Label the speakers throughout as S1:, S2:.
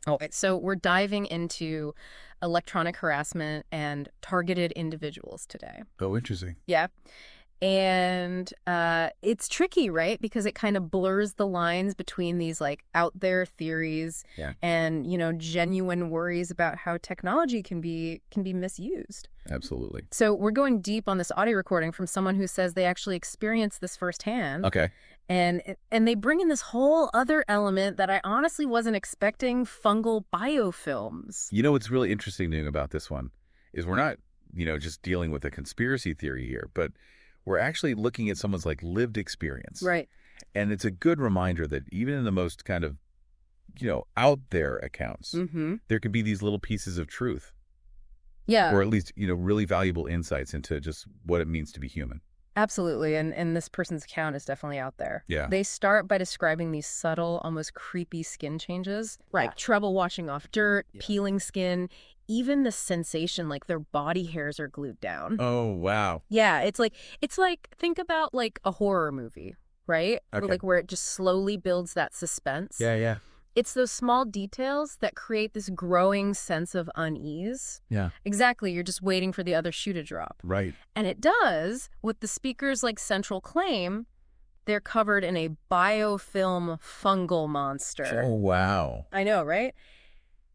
S1: Oh, so we're diving into electronic harassment and targeted individuals today.
S2: Oh, interesting.
S1: Yeah. And it's tricky, right? Because it kind of blurs the lines between these like out there theories
S2: Yeah,
S1: and, genuine worries about how technology can be misused.
S2: absolutely.
S1: So we're going deep on this audio recording from someone who says they actually experienced this firsthand.
S2: Okay.
S1: And they bring in this whole other element that I honestly wasn't expecting, fungal biofilms.
S2: You know what's really interesting about this one is we're not, just dealing with a conspiracy theory here, but we're actually looking at someone's like lived experience.
S1: Right.
S2: And it's a good reminder that even in the most kind of, out there accounts,
S1: Mm-hmm.
S2: there can be these little pieces of truth
S1: Yeah,
S2: or at least, really valuable insights into just what it means to be human.
S1: absolutely. And this person's account is definitely out there.
S2: Yeah.
S1: They start by describing these subtle, almost creepy skin changes, like trouble washing off dirt,
S2: Yeah.
S1: peeling skin, even the sensation like their body hairs are glued down.
S2: Oh, wow.
S1: Yeah, it's like think about like a horror movie, right?
S2: Okay.
S1: Like where it just slowly builds that suspense.
S2: Yeah.
S1: It's those small details that create this growing sense of unease.
S2: Yeah.
S1: Exactly, you're just waiting for the other shoe to drop.
S2: Right.
S1: And it does, with the speaker's like central claim, they're covered in a biofilm fungal monster.
S2: Oh, wow.
S1: I know, right?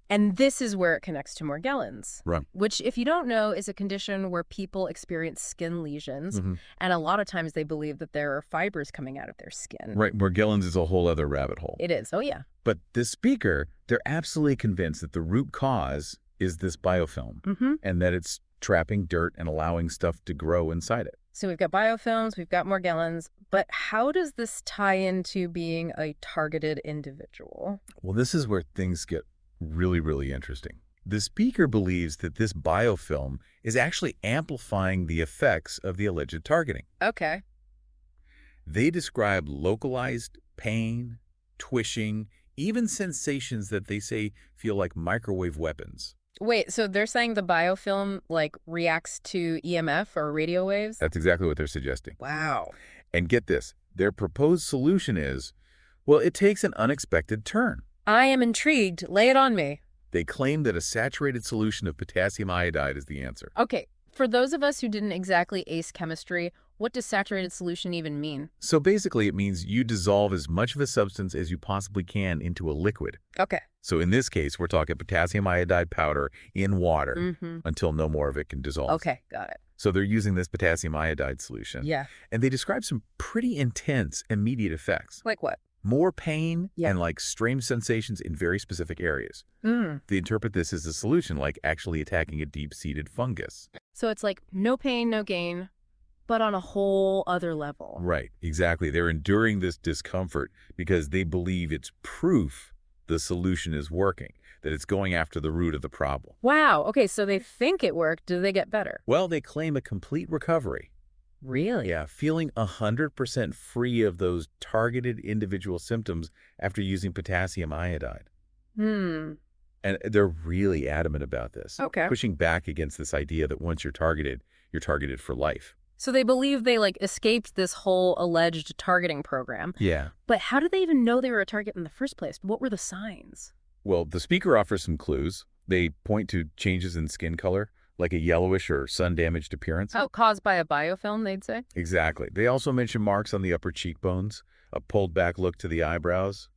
S1: And this is where it connects to Morgellons,
S2: Right.
S1: which, if you don't know, is a condition where people experience skin lesions.
S2: Mhm.
S1: And a lot of times they believe that there are fibers coming out of their skin.
S2: Right. Morgellons is a whole other rabbit hole.
S1: It is. Oh, yeah.
S2: But this speaker, they're absolutely convinced that the root cause is this biofilm
S1: Mm-hmm.
S2: and that it's trapping dirt and allowing stuff to grow inside it.
S1: So we've got biofilms, we've got Morgellons, but how does this tie into being a targeted individual?
S2: Well, this is where things get really, really interesting. The speaker believes that this biofilm is actually amplifying the effects of the alleged targeting.
S1: Okay.
S2: They describe localized pain, twitching, even sensations that they say feel like microwave weapons.
S1: Wait, so they're saying the biofilm like reacts to EMF or radio waves?
S2: That's exactly what they're suggesting.
S1: Wow.
S2: And get this, their proposed solution is, well, it takes an unexpected turn.
S1: I am intrigued. Lay it on me.
S2: They claim that a saturated solution of potassium iodide is the answer.
S1: Okay, for those of us who didn't exactly ace chemistry, what does saturated solution even mean?
S2: So basically, it means you dissolve as much of a substance as you possibly can into a liquid.
S1: Okay.
S2: So in this case, we're talking potassium iodide powder in water
S1: Mm-hmm.
S2: until no more of it can dissolve.
S1: Okay, got it.
S2: So they're using this potassium iodide solution.
S1: Yeah.
S2: And they describe some pretty intense immediate effects.
S1: Like what?
S2: More pain
S1: Yeah.
S2: and like strange sensations in very specific areas.
S1: Mm.
S2: They interpret this as a solution, like actually attacking a deep-seated fungus.
S1: So it's like no pain, no gain, but on a whole other level.
S2: Right, exactly. They're enduring this discomfort because they believe it's proof the solution is working, that it's going after the root of the problem.
S1: Wow. Okay, so they think it worked. Do they get better?
S2: Well, they claim a complete recovery.
S1: Really?
S2: Yeah, feeling 100% free of those targeted individual symptoms after using potassium iodide.
S1: Hmm.
S2: And they're really adamant about this,
S1: Okay.
S2: pushing back against this idea that once you're targeted for life.
S1: So they believe they like escaped this whole alleged targeting program.
S2: Yeah.
S1: But how did they even know they were a target in the first place? What were the signs?
S2: Well, the speaker offers some clues. They point to changes in skin color, like a yellowish or sun-damaged appearance.
S1: Oh, caused by a biofilm, they'd say?
S2: Exactly. They also mention marks on the upper cheekbones, a pulled-back look to the eyebrows,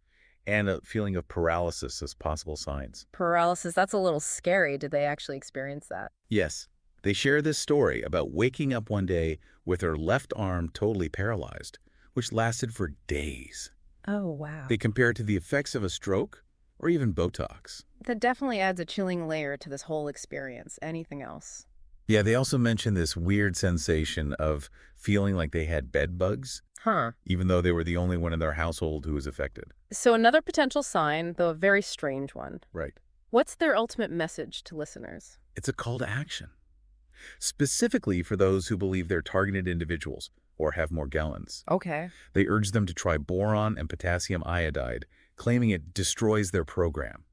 S2: and a feeling of paralysis as possible signs.
S1: Paralysis, that's a little scary. Did they actually experience that?
S2: Yes, they share this story about waking up one day with her left arm totally paralyzed, which lasted for days.
S1: Oh, wow.
S2: They compare it to the effects of a stroke or even Botox.
S1: That definitely adds a chilling layer to this whole experience. Anything else?
S2: Yeah, they also mention this weird sensation of feeling like they had bed bugs,
S1: Huh.
S2: even though they were the only one in their household who was affected.
S1: So another potential sign, though a very strange one.
S2: Right.
S1: What's their ultimate message to listeners?
S2: It's a call to action, specifically for those who believe they're targeted individuals or have Morgellons.
S1: Okay.
S2: They urge them to try boron and potassium iodide, claiming it destroys their program.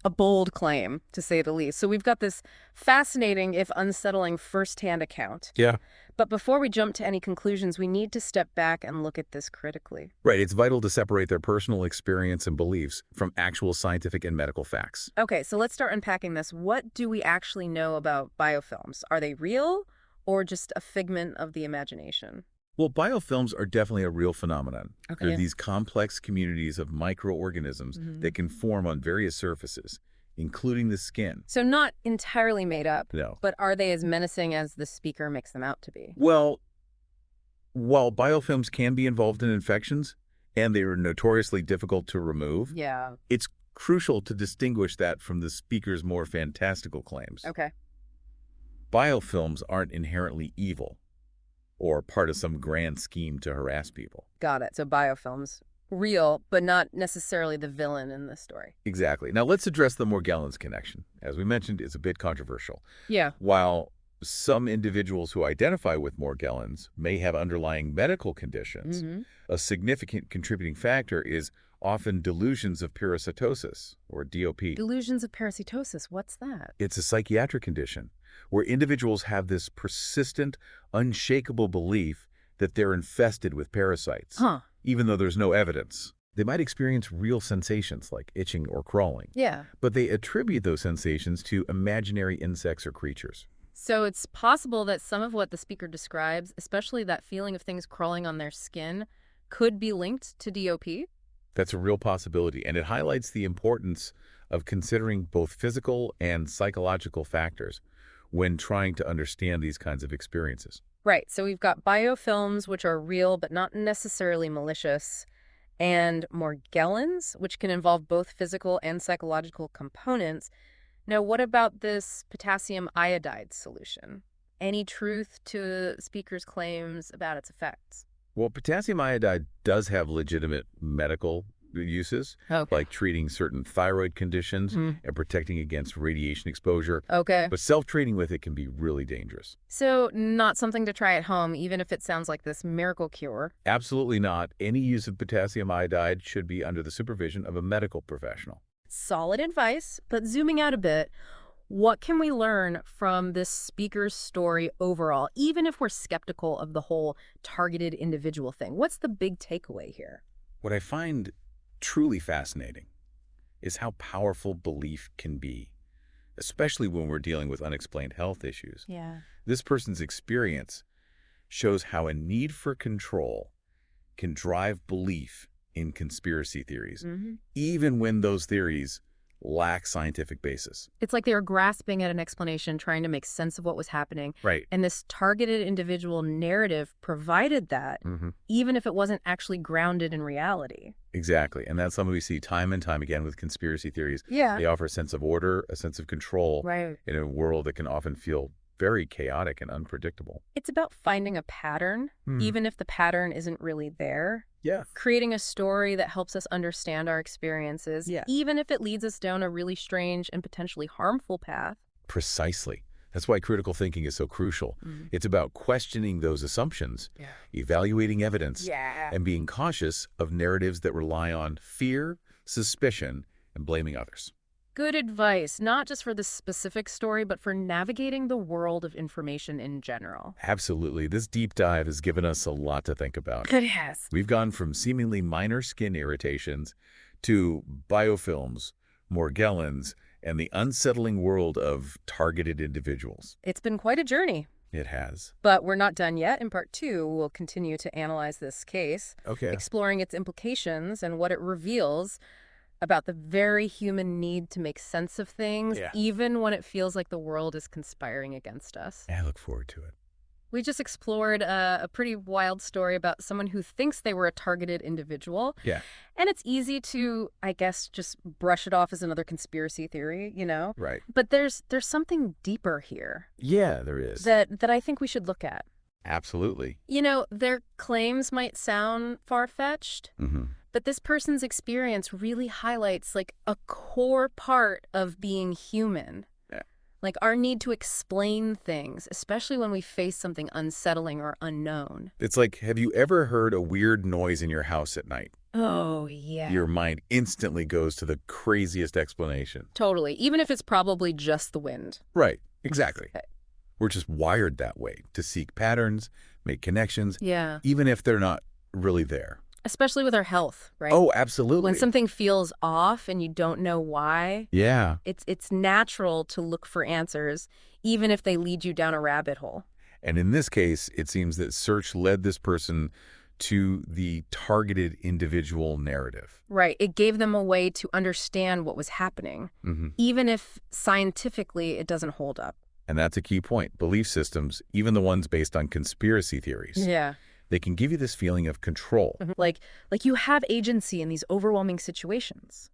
S1: A bold claim, to say the least. So we've got this fascinating, if unsettling, firsthand account.
S2: Yeah.
S1: But before we jump to any conclusions, we need to step back and look at this critically.
S2: Right. It's vital to separate their personal experience and beliefs from actual scientific and medical facts.
S1: Okay, so let's start unpacking this. What do we actually know about biofilms? Are they real or just a figment of the imagination?
S2: Well, biofilms are definitely a real phenomenon.
S1: Okay.
S2: They're these complex communities of microorganisms that can form on various surfaces, including the skin.
S1: So not entirely made up,
S2: No.
S1: but are they as menacing as the speaker makes them out to be?
S2: Well, while biofilms can be involved in infections, and they are notoriously difficult to remove,
S1: Yeah.
S2: it's crucial to distinguish that from the speaker's more fantastical claims.
S1: Okay.
S2: Biofilms aren't inherently evil or part of some grand scheme to harass people.
S1: Got it. So biofilms, real, but not necessarily the villain in this story.
S2: Exactly. Now let's address the Morgellons connection. As we mentioned, it's a bit controversial.
S1: Yeah.
S2: While some individuals who identify with Morgellons may have underlying medical conditions, a significant contributing factor is often delusions of parasitosis, or DOP.
S1: Delusions of parasitosis. What's that?
S2: It's a psychiatric condition where individuals have this persistent, unshakable belief that they're infested with parasites, even though there's no evidence. They might experience real sensations like itching or crawling,
S1: Yeah.
S2: but they attribute those sensations to imaginary insects or creatures.
S1: So it's possible that some of what the speaker describes, especially that feeling of things crawling on their skin, could be linked to DOP?
S2: That's a real possibility, and it highlights the importance of considering both physical and psychological factors when trying to understand these kinds of experiences.
S1: Right. So we've got biofilms, which are real but not necessarily malicious, and Morgellons, which can involve both physical and psychological components. Now, what about this potassium iodide solution? Any truth to speaker's claims about its effects?
S2: Well, potassium iodide does have legitimate medical uses, like treating certain thyroid conditions and protecting against radiation exposure.
S1: Okay.
S2: But self-treating with it can be really dangerous.
S1: So not something to try at home, even if it sounds like this miracle cure.
S2: Absolutely not. Any use of potassium iodide should be under the supervision of a medical professional.
S1: Solid advice, but zooming out a bit, what can we learn from this speaker's story overall, even if we're skeptical of the whole targeted individual thing? What's the big takeaway here?
S2: What I find truly fascinating is how powerful belief can be, especially when we're dealing with unexplained health issues.
S1: Yeah.
S2: This person's experience shows how a need for control can drive belief in conspiracy theories, even when those theories lack scientific basis.
S1: It's like they were grasping at an explanation, trying to make sense of what was happening.
S2: Right.
S1: And this targeted individual narrative provided that, even if it wasn't actually grounded in reality.
S2: Exactly. And that's something we see time and time again with conspiracy theories.
S1: Yeah.
S2: They offer a sense of order, a sense of control
S1: Right.
S2: in a world that can often feel very chaotic and unpredictable.
S1: It's about finding a pattern, even if the pattern isn't really there.
S2: Yeah.
S1: Creating a story that helps us understand our experiences, even if it leads us down a really strange and potentially harmful path.
S2: Precisely. That's why critical thinking is so crucial. It's about questioning those assumptions, evaluating evidence, and being cautious of narratives that rely on fear, suspicion, and blaming others.
S1: Good advice, not just for this specific story, but for navigating the world of information in general.
S2: Absolutely. This deep dive has given us a lot to think about.
S1: It has.
S2: We've gone from seemingly minor skin irritations to biofilms, Morgellons, and the unsettling world of targeted individuals.
S1: It's been quite a journey.
S2: It has.
S1: But we're not done yet. In part 2, we'll continue to analyze this case,
S2: Okay.
S1: exploring its implications and what it reveals about the very human need to make sense of things, even when it feels like the world is conspiring against us.
S2: I look forward to it.
S1: We just explored a pretty wild story about someone who thinks they were a targeted individual.
S2: Yeah.
S1: And it's easy to, I guess, just brush it off as another conspiracy theory, you know?
S2: Right.
S1: But there's something deeper here
S2: Yeah, there is.
S1: that I think we should look at.
S2: Absolutely.
S1: You know, their claims might sound far-fetched, but this person's experience really highlights, like, a core part of being human. Like our need to explain things, especially when we face something unsettling or unknown.
S2: It's like, have you ever heard a weird noise in your house at night?
S1: Oh, yeah.
S2: Your mind instantly goes to the craziest explanation.
S1: Totally. Even if it's probably just the wind.
S2: Right. Exactly. We're just wired that way, to seek patterns, make connections,
S1: Yeah.
S2: even if they're not really there.
S1: Especially with our health, right?
S2: Oh, absolutely.
S1: When something feels off and you don't know why,
S2: Yeah.
S1: it's natural to look for answers, even if they lead you down a rabbit hole.
S2: And in this case, it seems that search led this person to the targeted individual narrative.
S1: Right. It gave them a way to understand what was happening, even if scientifically it doesn't hold up.
S2: And that's a key point. Belief systems, even the ones based on conspiracy theories,
S1: Yeah.
S2: they can give you this feeling of control.
S1: Like you have agency in these overwhelming situations.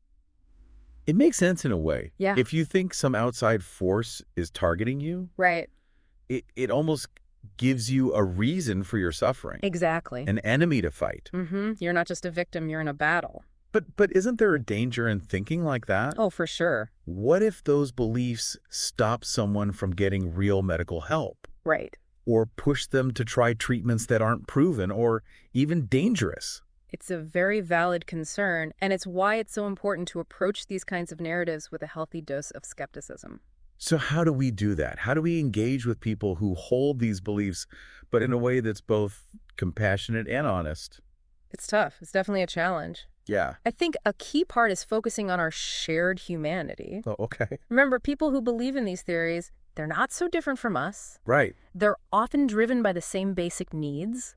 S2: It makes sense in a way.
S1: Yeah.
S2: If you think some outside force is targeting you,
S1: Right.
S2: it almost gives you a reason for your suffering.
S1: Exactly.
S2: An enemy to fight.
S1: You're not just a victim, you're in a battle.
S2: But isn't there a danger in thinking like that?
S1: Oh, for sure.
S2: What if those beliefs stop someone from getting real medical help?
S1: Right.
S2: Or push them to try treatments that aren't proven or even dangerous?
S1: It's a very valid concern, and it's why it's so important to approach these kinds of narratives with a healthy dose of skepticism.
S2: So how do we do that? How do we engage with people who hold these beliefs, but in a way that's both compassionate and honest?
S1: It's tough. It's definitely a challenge.
S2: Yeah.
S1: I think a key part is focusing on our shared humanity.
S2: Oh, okay.
S1: Remember, people who believe in these theories, they're not so different from us.
S2: Right.
S1: They're often driven by the same basic needs.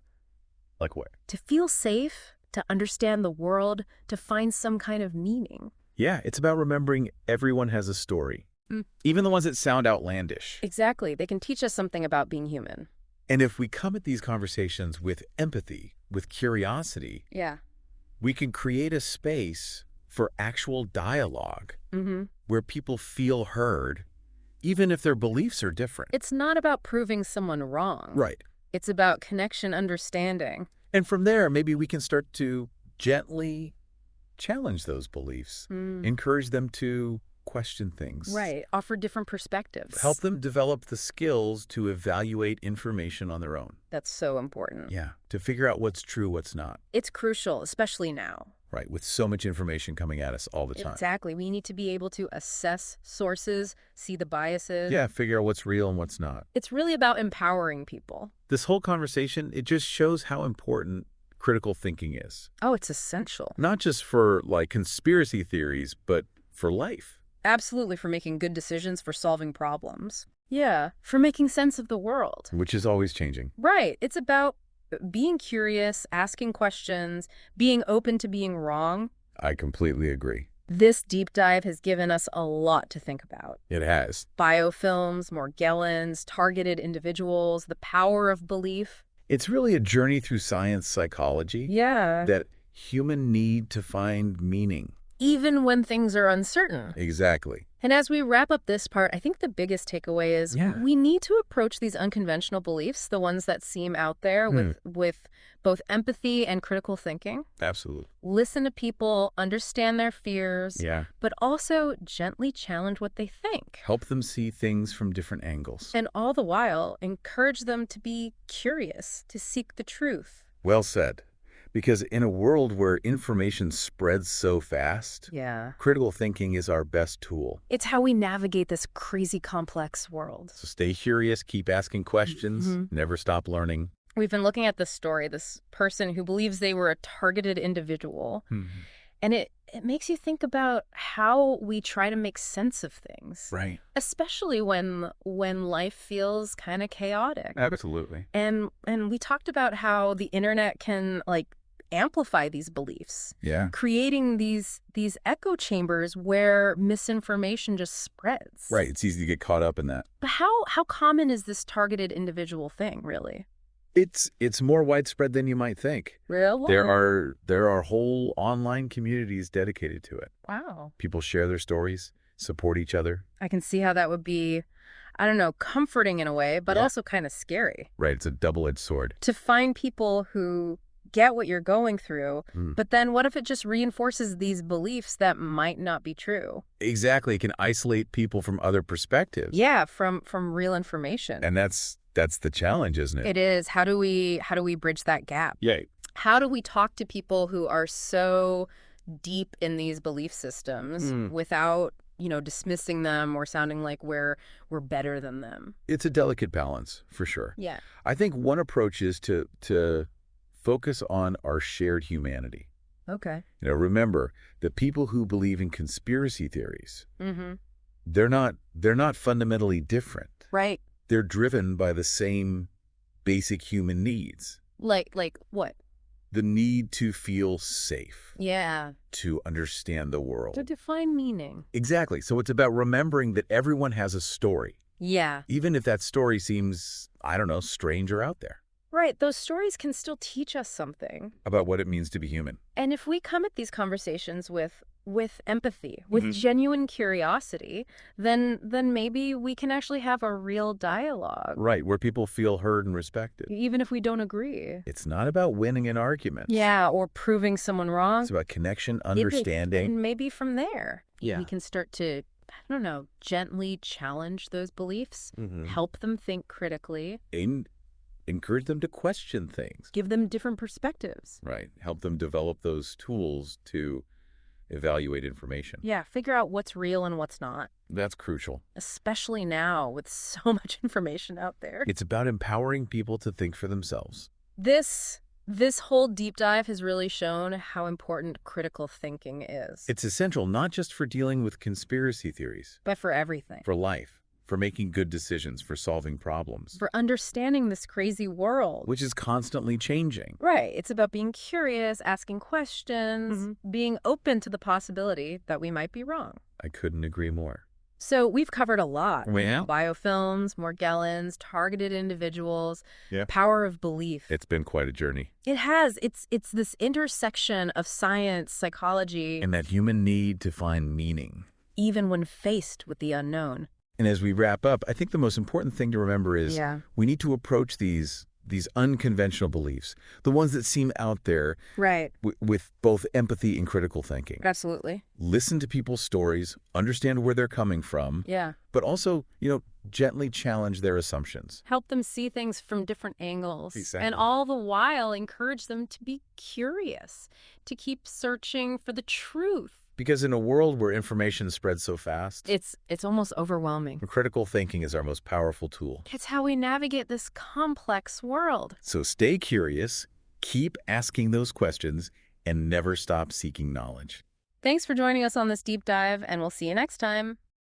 S2: Like what?
S1: To feel safe, to understand the world, to find some kind of meaning.
S2: Yeah, it's about remembering everyone has a story. Even the ones that sound outlandish.
S1: Exactly. They can teach us something about being human.
S2: And if we come at these conversations with empathy, with curiosity,
S1: Yeah.
S2: we can create a space for actual dialogue where people feel heard, even if their beliefs are different.
S1: It's not about proving someone wrong.
S2: Right.
S1: It's about connection, understanding.
S2: And from there, maybe we can start to gently challenge those beliefs, encourage them to question things.
S1: Right. Offer different perspectives.
S2: Help them develop the skills to evaluate information on their own.
S1: That's so important.
S2: Yeah, to figure out what's true, what's not.
S1: It's crucial, especially now.
S2: Right, with so much information coming at us all the time.
S1: Exactly. We need to be able to assess sources, see the biases.
S2: Yeah, figure out what's real and what's not.
S1: It's really about empowering people.
S2: This whole conversation, it just shows how important critical thinking is.
S1: Oh, it's essential.
S2: Not just for, like, conspiracy theories, but for life.
S1: Absolutely, for making good decisions, for solving problems. Yeah, for making sense of the world.
S2: Which is always changing.
S1: Right. It's about being curious, asking questions, being open to being wrong.
S2: I completely agree.
S1: This deep dive has given us a lot to think about.
S2: It has.
S1: Biofilms, Morgellons, targeted individuals, the power of belief.
S2: It's really a journey through science psychology.
S1: Yeah.
S2: That human need to find meaning.
S1: Even when things are uncertain.
S2: Exactly.
S1: And as we wrap up this part, I think the biggest takeaway is we need to approach these unconventional beliefs, the ones that seem out there, with both empathy and critical thinking.
S2: Absolutely.
S1: Listen to people, understand their fears, but also gently challenge what they think.
S2: Help them see things from different angles.
S1: And all the while, encourage them to be curious, to seek the truth.
S2: Well said. Because in a world where information spreads so fast, critical thinking is our best tool.
S1: It's how we navigate this crazy complex world.
S2: So stay curious, keep asking questions, never stop learning.
S1: We've been looking at this story, this person who believes they were a targeted individual. And it makes you think about how we try to make sense of things.
S2: Right.
S1: Especially when life feels kind of chaotic.
S2: Absolutely.
S1: And we talked about how the internet can, like, amplify these beliefs.
S2: Yeah.
S1: Creating these echo chambers where misinformation just spreads.
S2: Right. It's easy to get caught up in that.
S1: But how common is this targeted individual thing, really?
S2: It's more widespread than you might think.
S1: Really?
S2: There are whole online communities dedicated to it.
S1: Wow.
S2: People share their stories, support each other.
S1: I can see how that would be, I don't know, comforting in a way, but also kind of scary.
S2: Right. It's a double-edged sword.
S1: To find people who get what you're going through,
S2: Mm.
S1: but then what if it just reinforces these beliefs that might not be true?
S2: Exactly. It can isolate people from other perspectives.
S1: Yeah, from real information.
S2: And that's the challenge, isn't it?
S1: It is. How do we bridge that gap?
S2: Yay.
S1: How do we talk to people who are so deep in these belief systems without, dismissing them or sounding like we're better than them?
S2: It's a delicate balance, for sure.
S1: Yeah.
S2: I think one approach is to focus on our shared humanity.
S1: Okay.
S2: Remember that people who believe in conspiracy theories,
S1: Mm-hmm.
S2: they're not fundamentally different.
S1: Right.
S2: They're driven by the same basic human needs.
S1: Like what?
S2: The need to feel safe,
S1: Yeah.
S2: to understand the world.
S1: To define meaning.
S2: Exactly. So it's about remembering that everyone has a story,
S1: Yeah.
S2: even if that story seems, I don't know, strange or out there,
S1: Right. Those stories can still teach us something.
S2: about what it means to be human.
S1: And if we come at these conversations with empathy, with
S2: Mhm.
S1: genuine curiosity, then maybe we can actually have a real dialogue,
S2: Right, where people feel heard and respected.
S1: even if we don't agree.
S2: It's not about winning an argument.
S1: Yeah, or proving someone wrong.
S2: It's about connection, understanding.
S1: And maybe from there,
S2: Yeah.
S1: we can start to, I don't know, gently challenge those beliefs,
S2: Mhm.
S1: help them think critically,
S2: And encourage them to question things.
S1: give them different perspectives.
S2: Right. Help them develop those tools to evaluate information.
S1: Yeah, figure out what's real and what's not,
S2: That's crucial.
S1: especially now with so much information out there.
S2: It's about empowering people to think for themselves.
S1: This whole deep dive has really shown how important critical thinking is.
S2: It's essential not just for dealing with conspiracy theories,
S1: But for everything.
S2: for life, for making good decisions, for solving problems,
S1: For understanding this crazy world.
S2: which is constantly changing.
S1: Right. It's about being curious, asking questions, being open to the possibility that we might be wrong.
S2: I couldn't agree more.
S1: So we've covered a lot.
S2: Well,
S1: Biofilms, Morgellons, targeted individuals,
S2: Yeah.
S1: power of belief.
S2: it's been quite a journey.
S1: It has. It's this intersection of science, psychology,
S2: And that human need to find meaning.
S1: even when faced with the unknown.
S2: And as we wrap up, I think the most important thing to remember is
S1: Yeah.
S2: we need to approach these unconventional beliefs, the ones that seem out there,
S1: Right.
S2: with both empathy and critical thinking.
S1: Absolutely.
S2: Listen to people's stories, understand where they're coming from,
S1: Yeah.
S2: but also, gently challenge their assumptions.
S1: Help them see things from different angles.
S2: Exactly.
S1: And all the while encourage them to be curious, to keep searching for the truth.
S2: Because in a world where information spreads so fast,
S1: It's almost overwhelming.
S2: critical thinking is our most powerful tool.
S1: It's how we navigate this complex world.
S2: So stay curious, keep asking those questions, and never stop seeking knowledge.
S1: Thanks for joining us on this deep dive, and we'll see you next time.